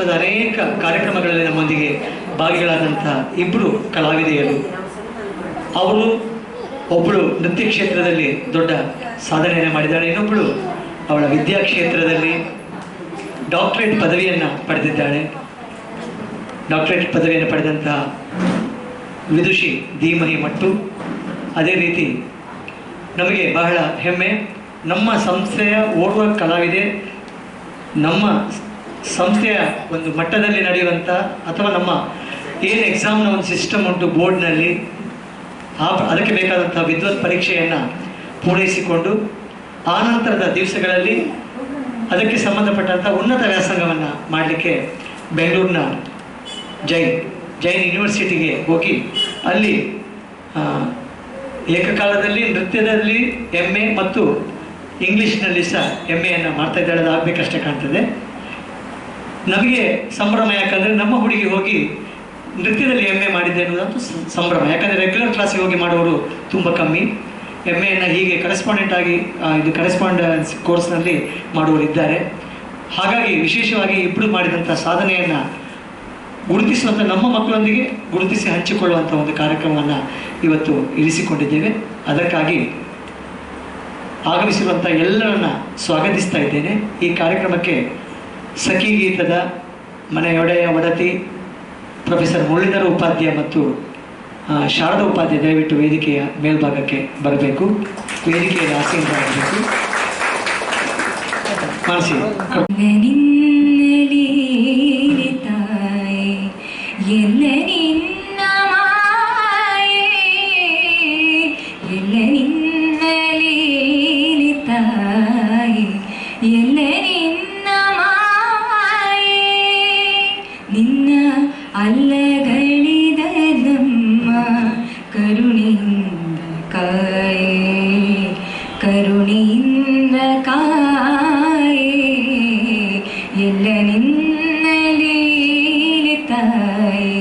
ಅನೇಕ ಕಾರ್ಯಕ್ರಮಗಳಲ್ಲಿ ನಮ್ಮೊಂದಿಗೆ ಭಾಗಿಗಳಾದಂತಹ ಇಬ್ಬರು ಕಲಾವಿದೆಯರು. ಅವರು ಒಬ್ಬಳು ನೃತ್ಯ ಕ್ಷೇತ್ರದಲ್ಲಿ ದೊಡ್ಡ ಸಾಧನೆಯನ್ನು ಮಾಡಿದ್ದಾಳೆ, ಇನ್ನೊಬ್ಬಳು ಅವಳ ವಿದ್ಯಾ ಕ್ಷೇತ್ರದಲ್ಲಿ ಡಾಕ್ಟರೇಟ್ ಪದವಿಯನ್ನು ಪಡೆದಿದ್ದಾಳೆ. ಡಾಕ್ಟರೇಟ್ ಪದವಿಯನ್ನು ಪಡೆದಂತಹ ವಿದುಷಿ ಧೀಮಹಿ ಮಟ್ಟು. ಅದೇ ರೀತಿ ನಮಗೆ ಬಹಳ ಹೆಮ್ಮೆ, ನಮ್ಮ ಸಂಸ್ಥೆಯ ಓರ್ವ ಕಲಾವಿದೆ ನಮ್ಮ ಸಂಸ್ಥೆಯ ಒಂದು ಮಟ್ಟದಲ್ಲಿ ನಡೆಯುವಂಥ ಅಥವಾ ನಮ್ಮ ಏನು ಎಕ್ಸಾಮ್ನ ಒಂದು ಸಿಸ್ಟಮ್ ಉಂಟು ಬೋರ್ಡ್ನಲ್ಲಿ, ಅದಕ್ಕೆ ಬೇಕಾದಂಥ ವಿದ್ವತ್ ಪರೀಕ್ಷೆಯನ್ನು ಪೂರೈಸಿಕೊಂಡು ಆನಂತರದ ದಿವಸಗಳಲ್ಲಿ ಅದಕ್ಕೆ ಸಂಬಂಧಪಟ್ಟಂಥ ಉನ್ನತ ವ್ಯಾಸಂಗವನ್ನು ಮಾಡಲಿಕ್ಕೆ ಬೆಂಗಳೂರಿನ ಜೈನ್ ಯೂನಿವರ್ಸಿಟಿಗೆ ಹೋಗಿ ಅಲ್ಲಿ ಏಕಕಾಲದಲ್ಲಿ ನೃತ್ಯದಲ್ಲಿ MA ಮತ್ತು ಇಂಗ್ಲೀಷ್ನಲ್ಲಿ ಸಹ MAಯನ್ನು ಮಾಡ್ತಾ ಇದ್ದಾಳೆ. ಅದು ಆಗಬೇಕಷ್ಟೇ ಕಾಣ್ತದೆ. ನಮಗೆ ಸಂಭ್ರಮ, ಯಾಕಂದರೆ ನಮ್ಮ ಹುಡುಗಿ ಹೋಗಿ ನೃತ್ಯದಲ್ಲಿ MA ಮಾಡಿದ್ದೆ ಅನ್ನೋದಂತೂ ಸಂಭ್ರಮ. ಯಾಕಂದರೆ ರೆಗ್ಯುಲರ್ ಕ್ಲಾಸಿಗೆ ಹೋಗಿ ಮಾಡುವವರು ತುಂಬ ಕಮ್ಮಿ. MAಯನ್ನು ಹೀಗೆ ಕರೆಸ್ಪಾಂಡೆನ್ಸ್ ಕೋರ್ಸ್ನಲ್ಲಿ ಮಾಡುವವರಿದ್ದಾರೆ. ಹಾಗಾಗಿ ವಿಶೇಷವಾಗಿ ಇಬ್ಬರು ಮಾಡಿದಂಥ ಸಾಧನೆಯನ್ನು ಗುರುತಿಸುವಂಥ, ನಮ್ಮ ಮಕ್ಕಳೊಂದಿಗೆ ಗುರುತಿಸಿ ಹಂಚಿಕೊಳ್ಳುವಂಥ ಒಂದು ಕಾರ್ಯಕ್ರಮವನ್ನು ಇವತ್ತು ಇರಿಸಿಕೊಂಡಿದ್ದೇವೆ. ಅದಕ್ಕಾಗಿ ಆಗಮಿಸಿರುವಂಥ ಎಲ್ಲರನ್ನ ಸ್ವಾಗತಿಸ್ತಾ ಇದ್ದೇನೆ. ಈ ಕಾರ್ಯಕ್ರಮಕ್ಕೆ ಸಖಿ ಗೀತದ ಮನೆಯೊಡೆಯ ಒಡತಿ ಪ್ರೊಫೆಸರ್ ಮುರಳೀಧರ ಉಪಾಧ್ಯಾಯ ಮತ್ತು ಶಾರದಾ ಉಪಾಧ್ಯಾಯ ದಯವಿಟ್ಟು ವೇದಿಕೆಯ ಮೇಲ್ಭಾಗಕ್ಕೆ ಬರಬೇಕು, ವೇದಿಕೆಯಲ್ಲಿ ಆಸೀನರಾಗಬೇಕು. ಮಾನಸಿ ನಿನ್ನ ಅಲ್ಲಗಳಿದ ನಮ್ಮ ಕರುಣೆಯಿಂದ ಕಾಯೇ, ಕರುಣೆಯಿಂದ ಕಾಯೇ, ಎಲ್ಲ ನಿನ್ನಲೇ ತಾಯೇ,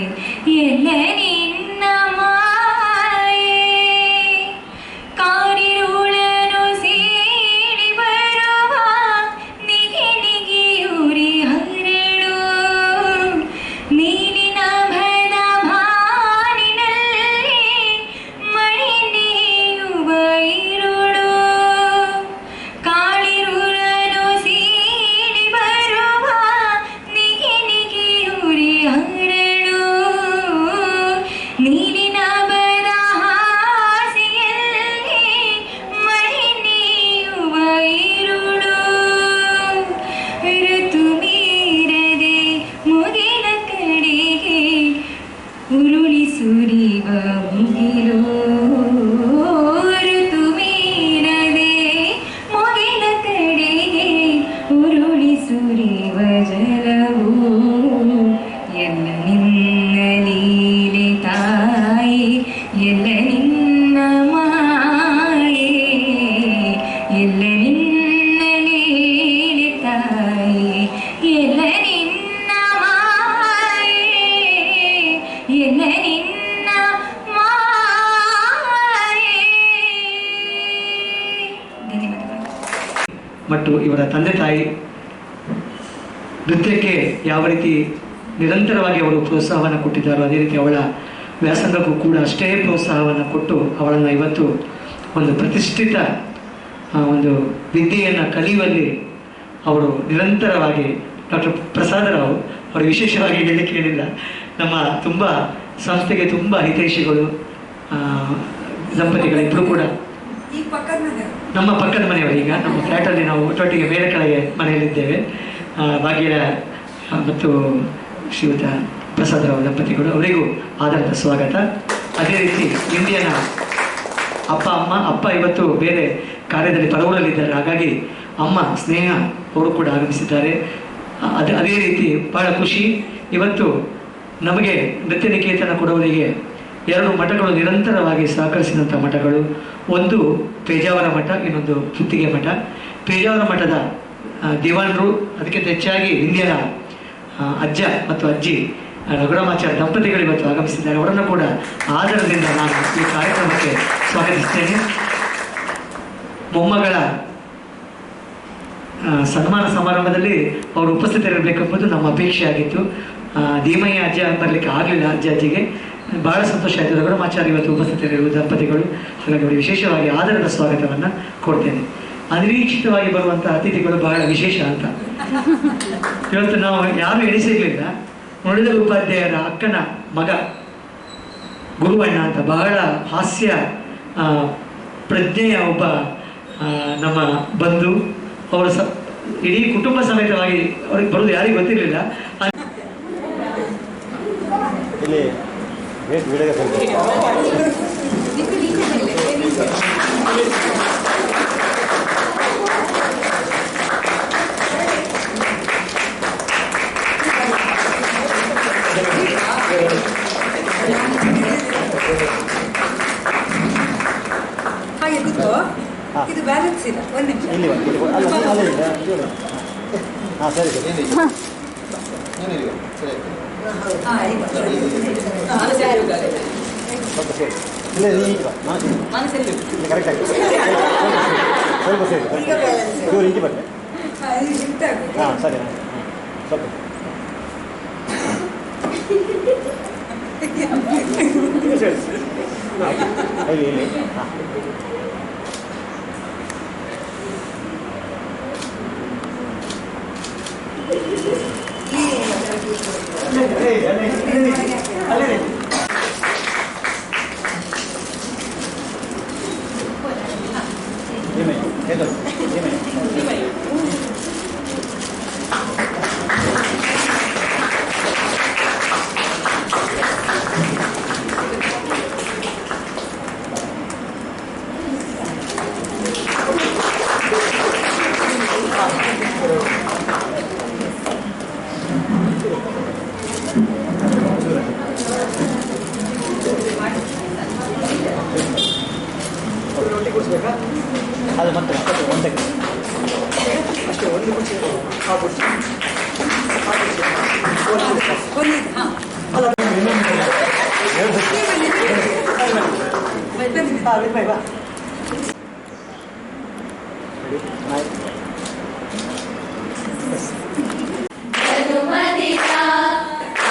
ಎಲ್ಲ ನಿನ್ನ ಮಾಯೇ. ಕಾಡಿರುಳನು ಸೀಳಿ ಬರುವ ನಿಗಿ ನಿಗಿಯೂರಿ ಹರಳು, ನೀಲಿನ ಭದ ಭಾನಿನಲ್ಲಿ ಮಳೆ ನೀಯುವ ಇರುಳು. ಕಾಳಿರುಳನು ಸೀಳಿ ಬರುವ ನಿಗಿ ನಿಗಿಯೂರಿ ಹರಳು, ನೀಲಿನ ಬದ ಹಾಸಿಯಲ್ಲಿ ಮಳೆ ನೀಯುವ ಇರುಳು. ಋತು ಮೀರದೆ ಮುಗಿಲ ಕಡೆಗೆ ಉರುಳಿ ಸುರಿವ ಮುಗಿಲು, ಋತು ಮೀರದೆ ಮುಗಿಲ ಕಡೆಗೆ ಉರುಳಿ ಸುರಿವ ಜಲವು. ಎಲ್ಲ ನಿನ್ನ ಲೀಲೆ ತಾಯಿ, ಎಲ್ಲ ನಿನ್ನ ಮಾಯೆ, ಎಲ್ಲ ನಿನ್ನ ಲೀಲೆ ತಾಯಿ, ಎಲ್ಲ ನಿನ್ನ ಮಾಯೆ, ಎಲ್ಲ ನಿನ್ನ ಮಾಯೆ. ಧನ್ಯವಾದಗಳು. ಮತ್ತು ಇವರ ತಂದೆ ತಾಯಿ ನೃತ್ಯಕ್ಕೆ ಯಾವ ರೀತಿ ನಿರಂತರವಾಗಿ ಅವರು ಪ್ರೋತ್ಸಾಹವನ್ನು ಕೊಟ್ಟಿದ್ದಾರೋ ಅದೇ ರೀತಿ ಅವಳ ವ್ಯಾಸಂಗಕ್ಕೂ ಕೂಡ ಅಷ್ಟೇ ಪ್ರೋತ್ಸಾಹವನ್ನು ಕೊಟ್ಟು ಅವಳನ್ನು ಇವತ್ತು ಒಂದು ಪ್ರತಿಷ್ಠಿತ ಒಂದು ವಿದ್ಯೆಯನ್ನು ಕಲಿಯುವಲ್ಲಿ ಅವರು ನಿರಂತರವಾಗಿ ಡಾಕ್ಟರ್ ಪ್ರಸಾದ ರಾವ್ ಅವರು ವಿಶೇಷವಾಗಿ ಹೇಳಲಿಕ್ಕೆ ಏನಿಲ್ಲ, ನಮ್ಮ ತುಂಬ ಸಂಸ್ಥೆಗೆ ತುಂಬ ಹಿತೈಷಿಗಳು ದಂಪತಿಗಳಿಬ್ಬರು ಕೂಡ ನಮ್ಮ ಪಕ್ಕದ ಮನೆಯವರು. ಈಗ ನಮ್ಮ ಫ್ಲ್ಯಾಟಲ್ಲಿ ನಾವು ಒಟ್ಟೊಟ್ಟಿಗೆ ಮೇಲೆ ಕೆಳಗೆ ಮನೆಯಲ್ಲಿದ್ದೇವೆ. ಭಾಗ್ಯ ಮತ್ತು ಶ್ರೀಯುತ ಪ್ರಸಾದರಾವ್ ದಂಪತಿಗಳು, ಅವರಿಗೂ ಆಧಾರದ ಸ್ವಾಗತ. ಅದೇ ರೀತಿ ಇಂಡಿಯನ ಅಪ್ಪ ಇವತ್ತು ಬೇರೆ ಕಾರ್ಯದಲ್ಲಿ ಪರವೂರಲ್ಲಿದ್ದಾರೆ, ಹಾಗಾಗಿ ಅಮ್ಮ ಸ್ನೇಹ ಅವರು ಕೂಡ ಆಗಮಿಸಿದ್ದಾರೆ. ಅದೇ ರೀತಿ ಬಹಳ ಖುಷಿ. ಇವತ್ತು ನಮಗೆ ನೃತ್ಯ ನಿಕೇತನ ಕೊಡುವವರಿಗೆ 2 ಮಠಗಳು ನಿರಂತರವಾಗಿ ಸಹಕರಿಸಿದಂಥ ಮಠಗಳು. ಒಂದು ಪೇಜಾವರ ಮಠ, ಇನ್ನೊಂದು ಪುತ್ತಿಗೆ ಮಠ. ಪೇಜಾವರ ಮಠದ ದಿವಾನರು, ಅದಕ್ಕಿಂತ ಹೆಚ್ಚಾಗಿ ಇಂಡಿಯನ ಅಜ್ಜ ಮತ್ತು ಅಜ್ಜಿ ರಘುರಾಮಾಚಾರ್ಯ ದಂಪತಿಗಳು ಇವತ್ತು ಆಗಮಿಸಿದ್ದಾರೆ. ಅವರನ್ನು ಕೂಡ ಆದರದಿಂದ ನಾನು ಈ ಕಾರ್ಯಕ್ರಮಕ್ಕೆ ಸ್ವಾಗತಿಸ್ತೇನೆ. ಮೊಮ್ಮಗಳ ಸನ್ಮಾನ ಸಮಾರಂಭದಲ್ಲಿ ಅವರು ಉಪಸ್ಥಿತರಿರಬೇಕೆಂಬುದು ನಮ್ಮ ಅಪೇಕ್ಷೆ ಆಗಿತ್ತು. ಧೀಮಯ್ಯ ಅಜ್ಜ ಬರಲಿಕ್ಕೆ ಆಗಲಿಲ್ಲ, ಅಜ್ಜಿಗೆ ಬಹಳ ಸಂತೋಷ ಆಯಿತು. ರಘುರಾಮಾಚಾರ್ಯ ಇವತ್ತು ಉಪಸ್ಥಿತರಿರುವ ದಂಪತಿಗಳು, ಹಾಗಾಗಿ ಅವರಿಗೆ ವಿಶೇಷವಾಗಿ ಆದರದ ಸ್ವಾಗತವನ್ನು ಕೊಡ್ತೇನೆ. ಅನಿರೀಕ್ಷಿತವಾಗಿ ಬರುವಂಥ ಅತಿಥಿಗಳು ಬಹಳ ವಿಶೇಷ ಅಂತ ಇವತ್ತು ನಾವು ಯಾರು ಎಣಿಸಿರಲಿಲ್ಲ. ಮುರಳೀಧರ ಉಪಾಧ್ಯಾಯರ ಅಕ್ಕನ ಮಗ ಗುರುವಣ್ಣ ಅಂತ ಬಹಳ ಹಾಸ್ಯ ಪ್ರಜ್ಞೆಯ ಒಬ್ಬ ನಮ್ಮ ಬಂಧು. ಅವರ ಇಡೀ ಕುಟುಂಬ ಸಮೇತವಾಗಿ ಅವ್ರಿಗೆ ಬರೋದು ಯಾರಿಗೂ ಗೊತ್ತಿರಲಿಲ್ಲ. ಹಾಗೆ ಕೂತ್ಕೋ. ಇದು ಬ್ಯಾಲೆನ್ಸ್ ಇಲ್ಲ, ಒಂದು ನಿಮಿಷ. ಹಾಂ ಸರಿ ಸರಿ ಕರೆಕ್ಟ್ ಆಗಿ ಸ್ವಲ್ಪ ಸರಿ ಇವರು ಇಂಚಿ ಬರ್ತದೆ. ಹಾಂ ಸರಿ ಸ್ವಲ್ಪ ಇಲ್ಲಿ ಇಲ್ಲಿ ಹಾಂ ಅದು ಮತ್ತೆ ಒಂದಕ್ಕೆ ಅಷ್ಟೇ, ಒಂದು ಕುರ್ಚಿ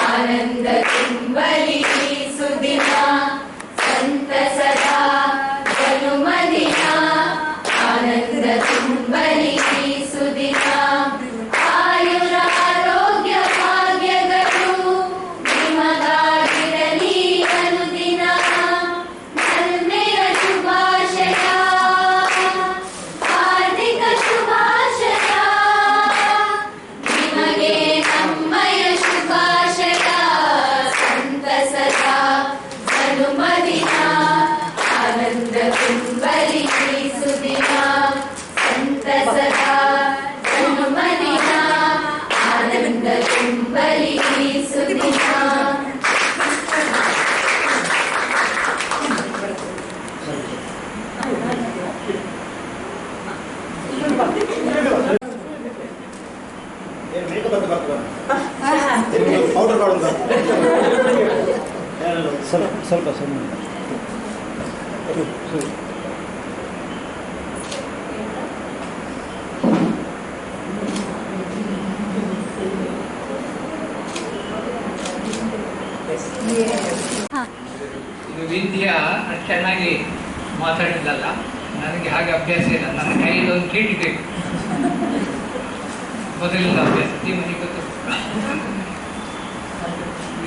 ಆನಂದ ತುಂಬಲಿ ಸುದಿನ ಸಂತಸದ ಜನುಮದಿನ ಆನಂದ ತುಂಬಲಿ ಸುದಿನ ಆಯುರಾರೋಗ್ಯ ಭಾಗ್ಯಗಳು ನಿಮಗಾಗಿರಲಿ ಅನುದಿನ ನನ್ನೆಯ ಶುಭಾಶಯ ಹಾರ್ದಿಕ ಶುಭಾಶಯ ನಿಮಗೆ ನಮ್ಮಯ ಶುಭಾಶಯ ಸಂತಸದ ಜನುಮದಿನ ಆನಂದ ತುಂಬಲಿ ಸುದಿನ ಸಂತಸದ ಜನುಮದಿನ ಆನಂದ ತುಂಬಲಿ ಸುದಿನ. ಪೌಡರ್ ಮಾಡೋದು ಸ್ವಲ್ಪ ಸ್ವಲ್ಪ ಸ್ವಲ್ಪ ಇದು ವಿದ್ಯಾ ಅಷ್ಟು ಚೆನ್ನಾಗಿ ಮಾತಾಡಿದ್ದಲ್ಲ, ನನಗೆ ಹಾಗೆ ಅಭ್ಯಾಸ ಇಲ್ಲ. ನನ್ನ ಕೈಯಲ್ಲಿ ಒಂದು ಕೀಟಿ ಬೇಕು, ಮೊದಲಿನ ಅಭ್ಯಾಸ ನಿಮಗೆ ಗೊತ್ತು.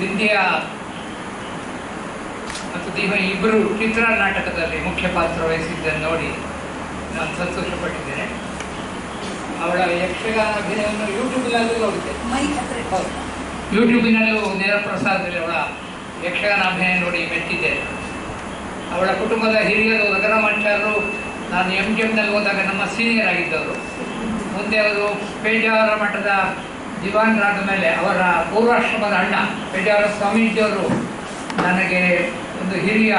ವಿದ್ಯಾ ಮತ್ತು ದೀಪ ಇಬ್ಬರು ಚಿತ್ರ ನಾಟಕದಲ್ಲಿ ಮುಖ್ಯ ಪಾತ್ರ ವಹಿಸಿದ್ದನ್ನು ನೋಡಿ ನಾನು ಸಂತೋಷಪಟ್ಟಿದ್ದೇನೆ. ಅವಳ ಯಕ್ಷಗಾನ ಅಭಿನಯವನ್ನು ಯೂಟ್ಯೂಬ್ನಲ್ಲೂ ನೋಡಿದ್ದೆ. ಯೂಟ್ಯೂಬಿನಲ್ಲೂ ನೇರ ಪ್ರಸಾರದಲ್ಲಿ ಅವಳ ಯಕ್ಷಗಾನ ಅಭಿನಯ ನೋಡಿ ಮೆಚ್ಚಿದ್ದೇನೆ. ಅವಳ ಕುಟುಂಬದ ಹಿರಿಯರು ರಘುರಾಮಾಚಾರ್ಯರು ನಾನು MGMನಲ್ಲಿ ಹೋದಾಗ ನಮ್ಮ ಸೀನಿಯರ್ ಆಗಿದ್ದವರು. ಮುಂದೆ ಅವರು ಪೇಜಾವರ ಮಠದ ದಿವಾನರಾದ ಮೇಲೆ ಅವರ ಪೂರ್ವಾಶ್ರಮದ ಅಣ್ಣ ಪೇಜಾವರ ಸ್ವಾಮೀಜಿಯವರು ನನಗೆ ಒಂದು ಹಿರಿಯ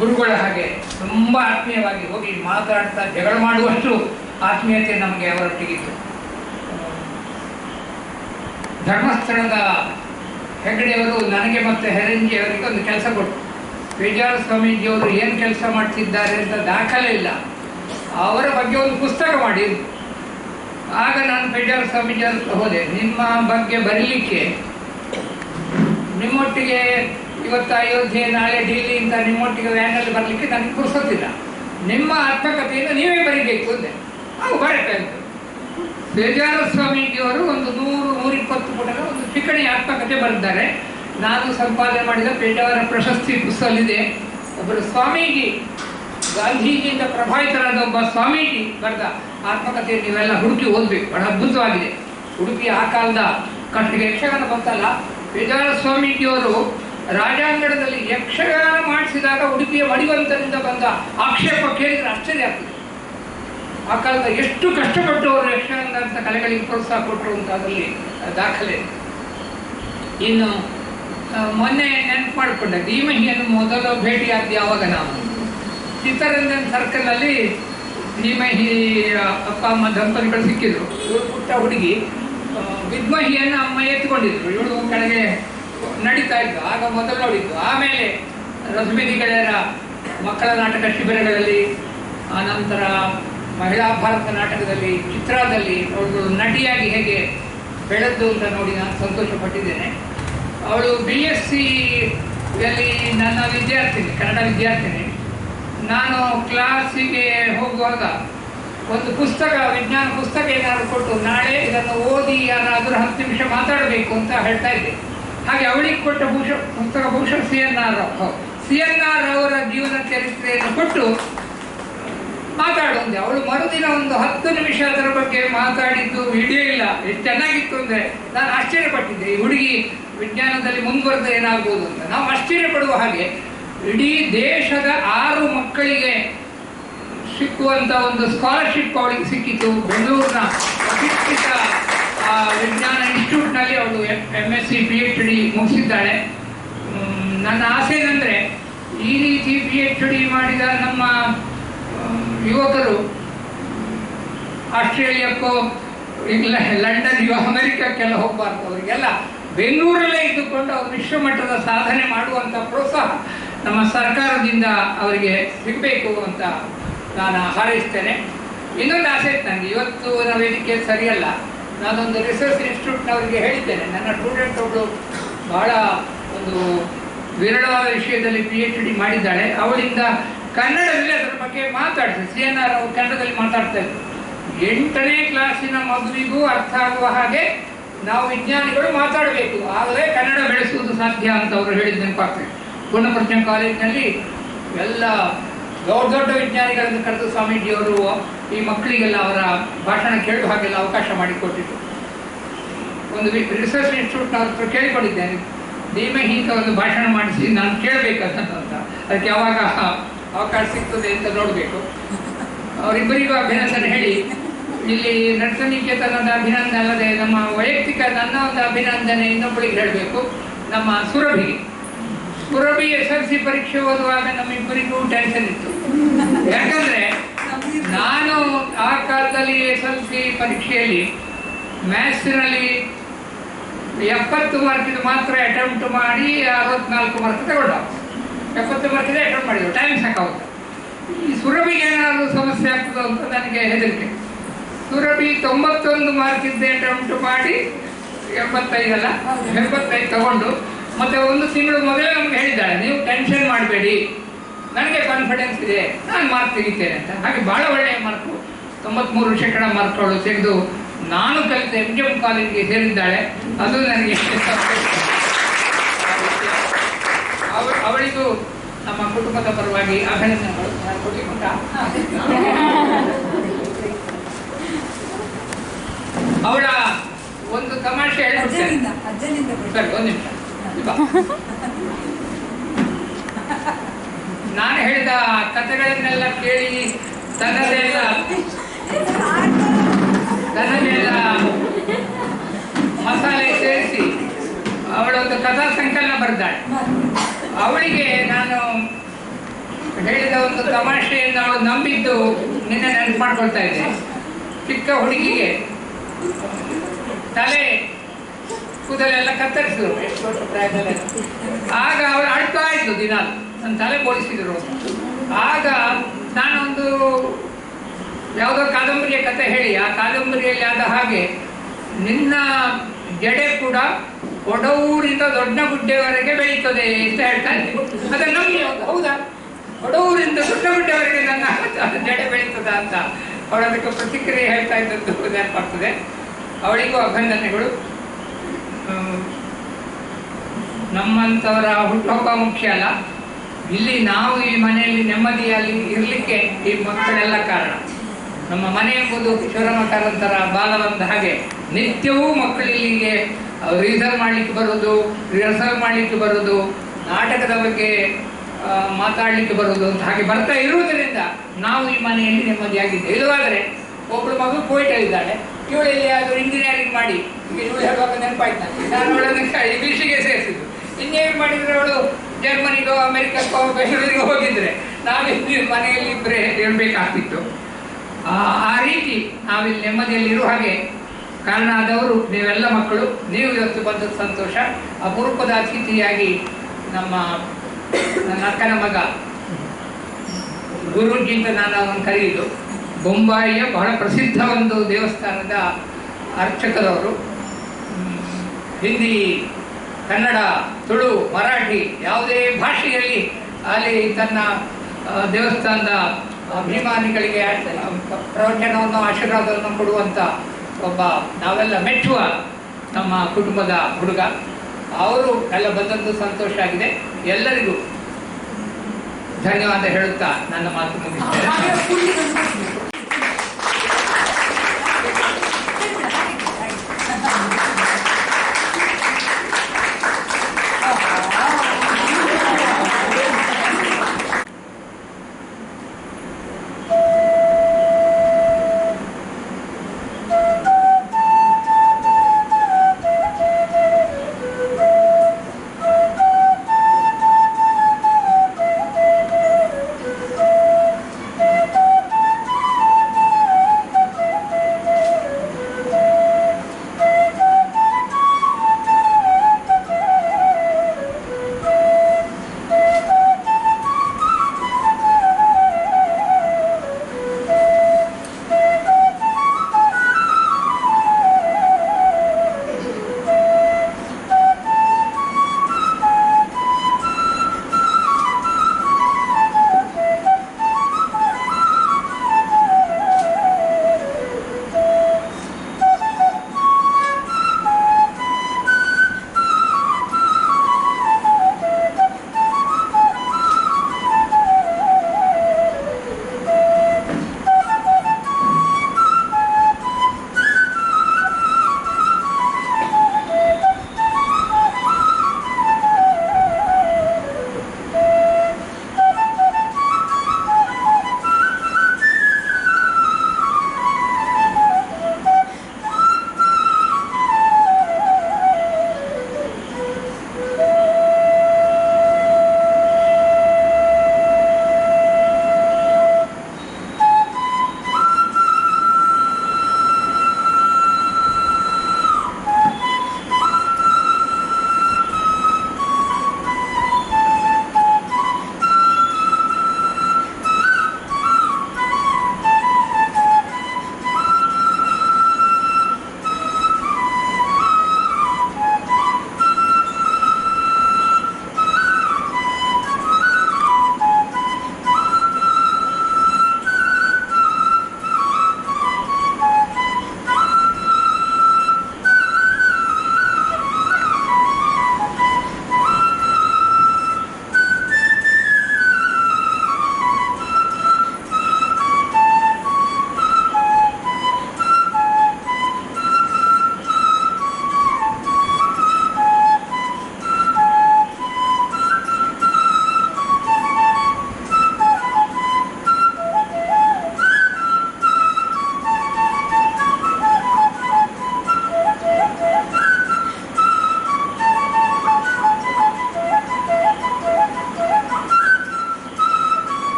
ಗುರುಗಳ ಹಾಗೆ ತುಂಬ ಆತ್ಮೀಯವಾಗಿ ಹೋಗಿ ಮಾತಾಡ್ತಾ ಜಗಳ ಮಾಡುವಷ್ಟು ಆತ್ಮೀಯತೆ ನಮಗೆ ಅವರೊಟ್ಟಿಗಿತ್ತು. ಧರ್ಮಸ್ಥಳದ ಹೆಗ್ಗಡೆಯವರು ನನಗೆ ಮತ್ತು ಹೆರಂಜಿಯವರಿಗೆ ಒಂದು ಕೆಲಸ ಕೊಟ್ಟರು. ಪೇಜಾವರ ಸ್ವಾಮೀಜಿಯವರು ಏನು ಕೆಲಸ ಮಾಡ್ತಿದ್ದಾರೆ ಅಂತ ದಾಖಲೆ ಇಲ್ಲ, ಅವರ ಬಗ್ಗೆ ಒಂದು ಪುಸ್ತಕ ಮಾಡಿ ಆಗ ನಾನು ಪೇಜಾವರ ಸ್ವಾಮೀಜಿ ಹತ್ರ ಹೋದೆ. ನಿಮ್ಮ ಬಗ್ಗೆ ಬರೀಲಿಕ್ಕೆ, ನಿಮ್ಮೊಟ್ಟಿಗೆ ಇವತ್ತು ಅಯೋಧ್ಯೆ, ನಾಳೆ ఢಿಲ್ಲಿ ಅಂತ ನಿಮ್ಮೊಟ್ಟಿಗೆ ವ್ಯಾನಲ್ಲಿ ಬರಲಿಕ್ಕೆ ನನಗೆ ಪುರ್ಸೊತ್ತಿಲ್ಲ. ನಿಮ್ಮ ಆತ್ಮಕಥೆಯನ್ನು ನೀವೇ ಬರೀಬೇಕು ಅಂದೆ. ಅವು ಬರತ್ತೆ ಅಂತ ಪೇಜಾವರ ಸ್ವಾಮೀಜಿಯವರು ಒಂದು 100-120 ಪುಟದ ಒಂದು ಟಿಪ್ಪಣಿ ಆತ್ಮಕಥೆ ಬರೆದಿದ್ದಾರೆ. ನಾನು ಸಂಪಾದನೆ ಮಾಡಿದ ಪೇಜಾವರ ಪ್ರಶಸ್ತಿ ಪುಸ್ತಕದಲ್ಲಿದೆ. ಒಬ್ಬರು ಸ್ವಾಮೀಜಿ, ಗಾಂಧೀಜಿಯಿಂದ ಪ್ರಭಾವಿತರಾದ ಒಬ್ಬ ಸ್ವಾಮೀಜಿ ಬರೆದ ಆತ್ಮಕಥೆ ನೀವೆಲ್ಲ ಹುಡುಕಿ ಓದಬೇಕು. ಬಹಳ ಅದ್ಭುತವಾಗಿದೆ. ಉಡುಪಿ ಆ ಕಾಲದ ಕಟ್ಟಿಗೆ ಯಕ್ಷಗಾನ ಬಂತಲ್ಲ, ಪೇಜಾವರ ಸ್ವಾಮೀಜಿಯವರು ರಾಜಾಂಗಣದಲ್ಲಿ ಯಕ್ಷಗಾನ ಮಾಡಿಸಿದಾಗ ಉಡುಪಿಯ ಮಣಿವಂತರಿಂದ ಬಂದ ಆಕ್ಷೇಪ ಕೇಳಿದರೆ ಆಶ್ಚರ್ಯ ಆಗ್ತದೆ. ಆ ಕಾಲದ ಎಷ್ಟು ಕಷ್ಟಪಟ್ಟು ಅವರು ಯಕ್ಷಗಾನದಂಥ ಕಲೆಗಳಿಗೆ ಪ್ರೋತ್ಸಾಹ ಕೊಟ್ಟರು ಅಂತ ಅದರಲ್ಲಿ ದಾಖಲೆ. ಇನ್ನು ಮೊನ್ನೆ ನೆನಪು ಮಾಡಿಕೊಂಡೆ, ಧೀಮಹಿಯನ್ನು ಮೊದಲ ಭೇಟಿಯಾದ ಯಾವಾಗ ನಾವು ಚಿತ್ತರಂಜನ್ ಸರ್ಕಲ್ನಲ್ಲಿ ಧೀಮಹಿ ಅಪ್ಪ ಅಮ್ಮ ದಂಪತಿಗಳು ಸಿಕ್ಕಿದ್ರು. ಇವರು ಪುಟ್ಟ ಹುಡುಗಿ, ವಿದ್ಮಹಿಯನ್ನು ಅಮ್ಮ ಎತ್ಕೊಂಡಿದ್ರು. ಇವಳು ಕೆಳಗೆ ನಡೀತಾ ಇದ್ದು. ಆಗ ಮೊದಲು ನೋಡಿದ್ದು. ಆಮೇಲೆ ರಸಬೀದಿಗಳೆಯರ ಮಕ್ಕಳ ನಾಟಕ ಶಿಬಿರಗಳಲ್ಲಿ, ಆನಂತರ ಮಹಿಳಾ ಭಾರತ ನಾಟಕದಲ್ಲಿ, ಚಿತ್ರದಲ್ಲಿ ಅವಳು ನಟಿಯಾಗಿ ಹೇಗೆ ಬೆಳೆದ್ದು ಅಂತ ನೋಡಿ ನಾನು ಸಂತೋಷಪಟ್ಟಿದ್ದೇನೆ. ಅವಳು BSc-ಯಲ್ಲಿ ನನ್ನ ವಿದ್ಯಾರ್ಥಿನಿ, ಕನ್ನಡ ವಿದ್ಯಾರ್ಥಿನಿ. ನಾನು ಕ್ಲಾಸಿಗೆ ಹೋಗುವಾಗ ಒಂದು ಪುಸ್ತಕ, ವಿಜ್ಞಾನ ಪುಸ್ತಕ ಏನಾದರೂ ಕೊಟ್ಟು ನಾಳೆ ಇದನ್ನು ಓದಿ ಯಾರಾದರೂ 10 ನಿಮಿಷ ಮಾತಾಡಬೇಕು ಅಂತ ಹೇಳ್ತಾ ಇದ್ದೆ. ಹಾಗೆ ಅವಳಿಗೆ ಕೊಟ್ಟ ಪುಸ್ತಕ ಬಹುಶಃ CNR ಅವರ ಜೀವನ ಚರಿತ್ರೆಯನ್ನು ಕೊಟ್ಟು ಮಾತಾಡೋದೆ. ಅವಳು ಮರುದಿನ ಒಂದು 10 ನಿಮಿಷ ಅದರ ಬಗ್ಗೆ ಮಾತಾಡಿದ್ದು ವಿಡಿಯೋ ಇಲ್ಲ. ಎಷ್ಟು ಚೆನ್ನಾಗಿತ್ತು ಅಂದರೆ ನಾನು ಆಶ್ಚರ್ಯಪಟ್ಟಿದ್ದೆ. ಈ ಹುಡುಗಿ ವಿಜ್ಞಾನದಲ್ಲಿ ಮುಂದುವರೆದ ಏನಾಗ್ಬೋದು ಅಂತ. ನಾವು ಆಶ್ಚರ್ಯಪಡುವ ಹಾಗೆ ಇಡೀ ದೇಶದ 6 ಮಕ್ಕಳಿಗೆ ಸಿಕ್ಕುವಂಥ ಒಂದು ಸ್ಕಾಲರ್ಶಿಪ್ ಅವಳಿಗೆ ಸಿಕ್ಕಿತು. ಬೆಂಗಳೂರಿನ ಪ್ರತಿಷ್ಠಿತ ವಿಜ್ಞಾನ ಇನ್ಸ್ಟಿಟ್ಯೂಟ್ನಲ್ಲಿ ಅವಳು MSc PhD ಮುಗಿಸಿದ್ದಾಳೆ. ನನ್ನ ಆಸೆ ಏನಂದರೆ ಈ ರೀತಿ PhD ಮಾಡಿದ ನಮ್ಮ ಯುವಕರು ಆಸ್ಟ್ರೇಲಿಯಾಕ್ಕೋ ಲಂಡನ್ ಅಮೆರಿಕಕ್ಕೆಲ್ಲ ಹೋಗಬಾರ್ದು. ಅವರಿಗೆಲ್ಲ ಬೆಂಗಳೂರಲ್ಲೇ ಇದ್ದುಕೊಂಡು ಅವರು ವಿಶ್ವಮಟ್ಟದ ಸಾಧನೆ ಮಾಡುವಂಥ ಪ್ರೋತ್ಸಾಹ ನಮ್ಮ ಸರ್ಕಾರದಿಂದ ಅವರಿಗೆ ಸಿಗಬೇಕು ಅಂತ ನಾನು ಹಾರೈಸ್ತೇನೆ. ಇನ್ನೊಂದು ಆಸೆ ಇತ್ತು ನನಗೆ. ಇವತ್ತು ನಾವು ವೇದಿಕೆ ಸರಿಯಲ್ಲ. ನಾನೊಂದು ರಿಸರ್ಚ್ ಇನ್ಸ್ಟಿಟ್ಯೂಟ್ನವರಿಗೆ ಹೇಳಿದ್ದೇನೆ, ನನ್ನ ಸ್ಟೂಡೆಂಟ್ ಒಬ್ಬಳು ಬಹಳ ಒಂದು ವಿರಳವಾದ ವಿಷಯದಲ್ಲಿ PhD ಮಾಡಿದ್ದಾಳೆ. ಅವಳಿಂದ ಕನ್ನಡದಲ್ಲಿ ಅದರ ಬಗ್ಗೆ ಮಾತಾಡ್ತಾರೆ. CNR ಅವರು ಕನ್ನಡದಲ್ಲಿ ಮಾತಾಡ್ತಾ ಇದ್ರು. 8ನೇ ಕ್ಲಾಸಿನ ಮಗುವಿಗೂ ಅರ್ಥ ಆಗುವ ಹಾಗೆ ನಾವು ವಿಜ್ಞಾನಿಗಳು ಮಾತಾಡಬೇಕು, ಆಗಲೇ ಕನ್ನಡ ಬೆಳೆಸುವುದು ಸಾಧ್ಯ ಅಂತ ಅವರು ಹೇಳಿದ ನೆನಪಾಗ್ತದೆ. ಪೂರ್ಣಪ್ರಜ್ಞಾ ಕಾಲೇಜಿನಲ್ಲಿ ಎಲ್ಲ ದೊಡ್ಡ ವಿಜ್ಞಾನಿಗಳನ್ನು ಕರೆದು ಸ್ವಾಮೀಜಿಯವರು ಈ ಮಕ್ಕಳಿಗೆಲ್ಲ ಅವರ ಭಾಷಣ ಕೇಳುವ ಹಾಗೆಲ್ಲ ಅವಕಾಶ ಮಾಡಿಕೊಟ್ಟಿದ್ರು. ಒಂದು ರಿಸರ್ಚ್ ಇನ್ಸ್ಟಿಟ್ಯೂಟ್ನ ಹತ್ರ ಕೇಳಿಕೊಂಡಿದ್ದೇನೆ, ಧೀಮಹಿ ಒಂದು ಭಾಷಣ ಮಾಡಿಸಿ ನಾನು ಕೇಳಬೇಕಂತ. ಅದಕ್ಕೆ ಯಾವಾಗ ಅವಕಾಶ ಸಿಗ್ತದೆ ಅಂತ ನೋಡಬೇಕು. ಅವರಿಬ್ಬರಿಗೂ ಅಭಿನಂದನೆ ಹೇಳಿ, ಇಲ್ಲಿ ನರ್ತನಿಕೇತನದ ಅಭಿನಂದನೆ ಅಲ್ಲದೆ ನಮ್ಮ ವೈಯಕ್ತಿಕ ನನ್ನ ಒಂದು ಅಭಿನಂದನೆ ಇನ್ನೊಬ್ಬಳಿಗೆ ಹೇಳಬೇಕು. ನಮ್ಮ ಸುರಭಿಗೆ. ಸುರಭಿ SLC ಪರೀಕ್ಷೆ ಓದುವಾಗ ನಮ್ಮಿಬ್ಬರಿಗೂ ಟೆನ್ಷನ್ ಇತ್ತು. ಯಾಕಂದರೆ ನಾನು ಆ ಕಾಲದಲ್ಲಿ SLC ಪರೀಕ್ಷೆಯಲ್ಲಿ ಮ್ಯಾಥ್ಸ್ನಲ್ಲಿ 70 ಮಾರ್ಕಿದು ಮಾತ್ರ ಅಟೆಂಪ್ಟ್ ಮಾಡಿ 64 ಮಾರ್ಕ್ ತಗೊಂಡ. 70 ಮಾರ್ಕಿದೆ ಅಟೆಂಪ್ಟ್ ಮಾಡಿದ್ರು. ಟೈಮ್ ಸಾಕಾಗುತ್ತೆ. ಈ ಸುರಭಿಗೆ ಏನಾದರೂ ಸಮಸ್ಯೆ ಆಗ್ತದೋ ಅಂತ ನನಗೆ ಹೆದರಿಕೆ. ಸುರಭಿ 91 ಮಾರ್ಕಿದ್ದೆ ಅಟೆಂಪ್ಟ್ ಮಾಡಿ 75 ತಗೊಂಡು ಮತ್ತೆ 1 ತಿಂಗಳು ಮೊದಲೇ ನಮ್ಗೆ ಹೇಳಿದ್ದಾಳೆ, ನೀವು ಟೆನ್ಷನ್ ಮಾಡಬೇಡಿ, ನನಗೆ ಕಾನ್ಫಿಡೆನ್ಸ್ ಇದೆ, ನಾನು ಮಾರ್ಕ್ ತೆಗಿತೇನೆ ಅಂತ. ಹಾಗೆ ಭಾಳ ಒಳ್ಳೆಯ ಮಾರ್ಕು, 93% ಮಾರ್ಕ್ಗಳು ತೆಗೆದು ನಾನು ಕಲಿತ MGM ಕಾಲೇಜಿಗೆ ಸೇರಿದ್ದಾಳೆ. ಅದು ನನಗೆ ಅವಳಿಗೂ ನಮ್ಮ ಕುಟುಂಬದ ಪರವಾಗಿ ಅಭಿನಂದನೆಗಳು. ನಾನು ಕೊಡ್ಲಿಕ್ಕುಂಟ? ಅವಳ ಒಂದು ತಮಾಷೆ ಹೇಳ್ಬಿಡ್ತೇನೆ. ಸರಿ, 1 ನಿಮಿಷ. ನಾನು ಹೇಳಿದ ಕಥೆಗಳನ್ನೆಲ್ಲ ಕೇಳಿ ತನ್ನದೆಲ್ಲ ಮಸಾಲೆ ಸೇರಿಸಿ ಅವಳೊಂದು ಕಥಾ ಸಂಕಲನ ಬರೆದಾಳೆ. ಅವಳಿಗೆ ನಾನು ಹೇಳಿದ ಒಂದು ತಮಾಷೆಯನ್ನು ಅವಳು ನಂಬಿದ್ದು ನಿನ್ನೆ ನೆನಪು ಮಾಡ್ಕೊಳ್ತಾ ಇದ್ದೆ. ಚಿಕ್ಕ ಹುಡುಗಿಗೆ ತಲೆ ಕೂದಲೆಲ್ಲ ಕತ್ತರಿಸಿದ್ರು, ಎಷ್ಟು ವರ್ಷ ಪ್ರಾಯದಲ್ಲೇ. ಆಗ ಅವಳು ಅಳ್ತಾ ಇದ್ದು ದಿನ, ನನ್ನ ತಲೆ ಬೋಳಿಸಿದ್ರು. ಆಗ ನಾನೊಂದು ಯಾವುದೋ ಕಾದಂಬರಿಯ ಕಥೆ ಹೇಳಿ, ಆ ಕಾದಂಬರಿಯಲ್ಲಿ ಆದ ಹಾಗೆ ನಿನ್ನ ಜಡೆ ಕೂಡ ಕೊಡವೂರಿಂದ ದೊಡ್ಡಗುಡ್ಡೆವರೆಗೆ ಬೆಳೀತದೆ ಅಂತ ಹೇಳ್ತಾ ಇದ್ದೆ. ಅದನ್ನು ನಮಗೆ ಹೌದಾ, ಕೊಡವೂರಿಂದ ದೊಡ್ಡಗುಡ್ಡೆವರೆಗೆ ನನ್ನ ಜಡೆ ಬೆಳೀತದ ಅಂತ ಅವಳು ಅದಕ್ಕೆ ಪ್ರತಿಕ್ರಿಯೆ ಹೇಳ್ತಾ ಇದ್ದದ್ದು ನೆನಪಾಗ್ತದೆ. ಅವಳಿಗೂ ಅಭಿನಂದನೆಗಳು. ನಮ್ಮಂಥವರ ಹುಟ್ಟುಹಬ್ಬ ಮುಖ್ಯ ಅಲ್ಲ, ಇಲ್ಲಿ ನಾವು ಈ ಮನೆಯಲ್ಲಿ ನೆಮ್ಮದಿಯಲ್ಲಿ ಇರಲಿಕ್ಕೆ ಈ ಮಕ್ಕಳೆಲ್ಲ ಕಾರಣ. ನಮ್ಮ ಮನೆ ಎಂಬುದು ಕಿಶೋರಮಠರಂತರ ಬಾಲವಂತ ಹಾಗೆ ನಿತ್ಯವೂ ಮಕ್ಕಳು ಇಲ್ಲಿಗೆ ಮಾಡಲಿಕ್ಕೆ ಬರೋದು, ರಿಹರ್ಸಲ್ ಮಾಡಲಿಕ್ಕೆ ಬರೋದು, ನಾಟಕದ ಬಗ್ಗೆ ಮಾತಾಡಲಿಕ್ಕೆ ಬರೋದು ಅಂತ ಹಾಗೆ ಬರ್ತಾ ಇರುವುದರಿಂದ ನಾವು ಈ ಮನೆಯಲ್ಲಿ ನೆಮ್ಮದಿಯಾಗಿದ್ದೇವೆ. ಇಲ್ಲವಾದರೆ ಒಬ್ಬಳು ಮಗಳು ಪೋಯಿಟಲ್ಲಿದ್ದಾಳೆ, ಇವಳಲ್ಲಿ ಅದು ಇಂಜಿನಿಯರಿಂಗ್ ಮಾಡಿ ಇವಳು ಹೇಳುವಾಗ ನೆನಪಾಯ್ತು ನಾನು ಅವಳನ್ನು ಇಂಗ್ಲೀಷಿಗೆ ಸೇರಿಸಿದ್ದು. ಇನ್ನೇನು ಮಾಡಿದರೆ ಅವಳು ಜರ್ಮನಿಗೋ ಅಮೆರಿಕಕ್ಕೋ ಬೆಂಗಳೂರಿಗೋ ಹೋಗಿದ್ರೆ ನಾವಿಲ್ಲಿ ಮನೆಯಲ್ಲಿ ಇಬ್ಬರೇ ಇರಬೇಕಾಗ್ತಿತ್ತು. ಆ ರೀತಿ ನಾವಿಲ್ಲಿ ನೆಮ್ಮದಿಯಲ್ಲಿರುವ ಹಾಗೆ ಕಾರಣ ಆದವರು ನೀವೆಲ್ಲ ಮಕ್ಕಳು. ನೀವು ಇವತ್ತು ಬಂದದ್ದು ಸಂತೋಷ. ಅಪರೂಪದ ಅತಿಥಿಯಾಗಿ ನನ್ನ ಅಕ್ಕನ ಮಗ ಗುರೂಜಿ ಅಂತ ನಾನು ಅವನು ಕರೆಯುವುದು. ಬೊಂಬಾಯಿಯ ಬಹಳ ಪ್ರಸಿದ್ಧ ಒಂದು ದೇವಸ್ಥಾನದ ಅರ್ಚಕರವರು. ಹಿಂದಿ, ಕನ್ನಡ, ತುಳು, ಮರಾಠಿ ಯಾವುದೇ ಭಾಷೆಯಲ್ಲಿ ಅಲ್ಲಿ ತನ್ನ ದೇವಸ್ಥಾನದ ಅಭಿಮಾನಿಗಳಿಗೆ ಪ್ರವಚನವನ್ನು ಆಶೀರ್ವಾದವನ್ನು ಕೊಡುವಂಥ ಒಬ್ಬ ನಾವೆಲ್ಲ ಮೆಚ್ಚುವ ನಮ್ಮ ಕುಟುಂಬದ ಹುಡುಗ. ಅವರು ಎಲ್ಲ ಬಂದದ್ದು ಸಂತೋಷ ಆಗಿದೆ. ಎಲ್ಲರಿಗೂ ಧನ್ಯವಾದ ಹೇಳುತ್ತಾ ನನ್ನ ಮಾತು ಮುಗಿಸ್ತೇನೆ.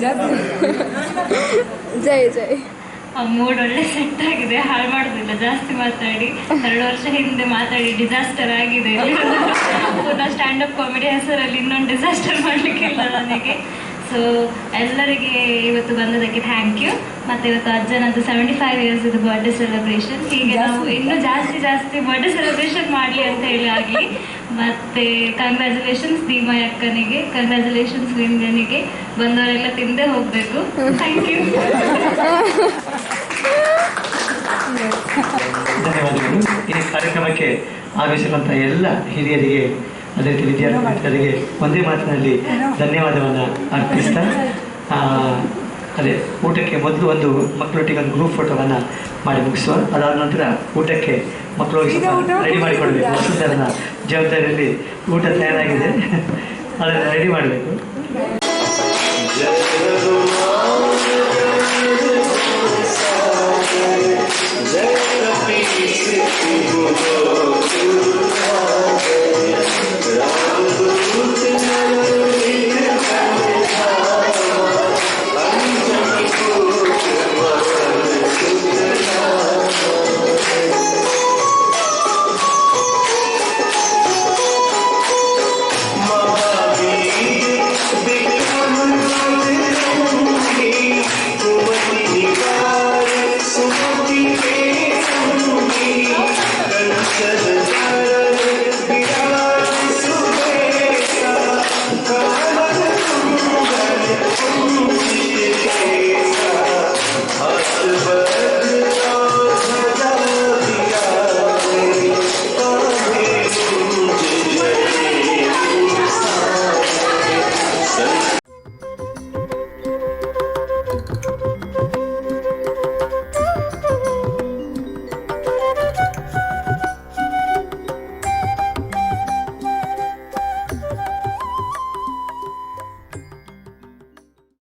ಜಾಸ್ತಿ. ಜೈ ಜೈ. ಆ ಮೂಡ್ ಒಳ್ಳೆ ಸೆಟ್ ಆಗಿದೆ, ಹಾಳು ಮಾಡೋದಿಲ್ಲ ಜಾಸ್ತಿ ಮಾತಾಡಿ. 2 ವರ್ಷ ಹಿಂದೆ ಮಾತಾಡಿ ಡಿಸಾಸ್ಟರ್ ಆಗಿದೆ. ಪುನಃ ಸ್ಟ್ಯಾಂಡಪ್ ಕಾಮಿಡಿ ಹೆಸರಲ್ಲಿ ಇನ್ನೊಂದು ಡಿಸಾಸ್ಟರ್ ಮಾಡಲಿಕ್ಕಿಲ್ಲ ನನಗೆ. ಸೊ ಎಲ್ಲರಿಗೆ ಇವತ್ತು ಬಂದದಕ್ಕೆ ಥ್ಯಾಂಕ್ ಯು. ಮತ್ತು ಇವತ್ತು ಅಜ್ಜನದ್ದು 75 ಇಯರ್ಸ್ ಇದು ಬರ್ಡೇ ಸೆಲೆಬ್ರೇಷನ್. ಹೀಗೆ ನಾವು ಇನ್ನೂ ಜಾಸ್ತಿ ಬರ್ಡೇ ಸೆಲೆಬ್ರೇಷನ್ ಮಾಡಲಿ ಅಂತ ಹೇಳಿ ಆಗಲಿ. ಮತ್ತು ಕಂಗ್ರ್ಯಾಚುಲೇಷನ್ಸ್ ದೀಮಾ ಅಕ್ಕನಿಗೆ, ಕಂಗ್ರ್ಯಾಚುಲೇಷನ್ಸ್ ವಿಂಗನಿಗೆ. ಬಂದವರೆಲ್ಲ ತಿಂದೇ ಹೋಗಬೇಕು. Thank you. ಧನ್ಯವಾದಗಳು. ಈ ಕಾರ್ಯಕ್ರಮಕ್ಕೆ ಆಗಮಿಸಿರುವಂಥ ಎಲ್ಲ ಹಿರಿಯರಿಗೆ, ಅದೇ ರೀತಿ ವಿದ್ಯಾರ್ಥಿಗಳಿಗೆ ಒಂದೇ ಮಾತಿನಲ್ಲಿ ಧನ್ಯವಾದವನ್ನು ಅರ್ಪಿಸ್ತಾ, ಅದೇ ಊಟಕ್ಕೆ ಮೊದಲು ಒಂದು ಮಕ್ಕಳೊಟ್ಟಿಗೆ ಒಂದು ಗ್ರೂಪ್ ಫೋಟೋವನ್ನು ಮಾಡಿ ಮುಗಿಸುವ. ಅದಾದ ನಂತರ ಊಟಕ್ಕೆ ಮಕ್ಕಳು ರೆಡಿ ಮಾಡಿಕೊಡ್ಬೇಕು. ವಸುಂಧರನ ಜವಾಬ್ದಾರಿಯಲ್ಲಿ ಊಟ ತಯಾರಾಗಿದೆ, ಅದನ್ನು ರೆಡಿ ಮಾಡಬೇಕು.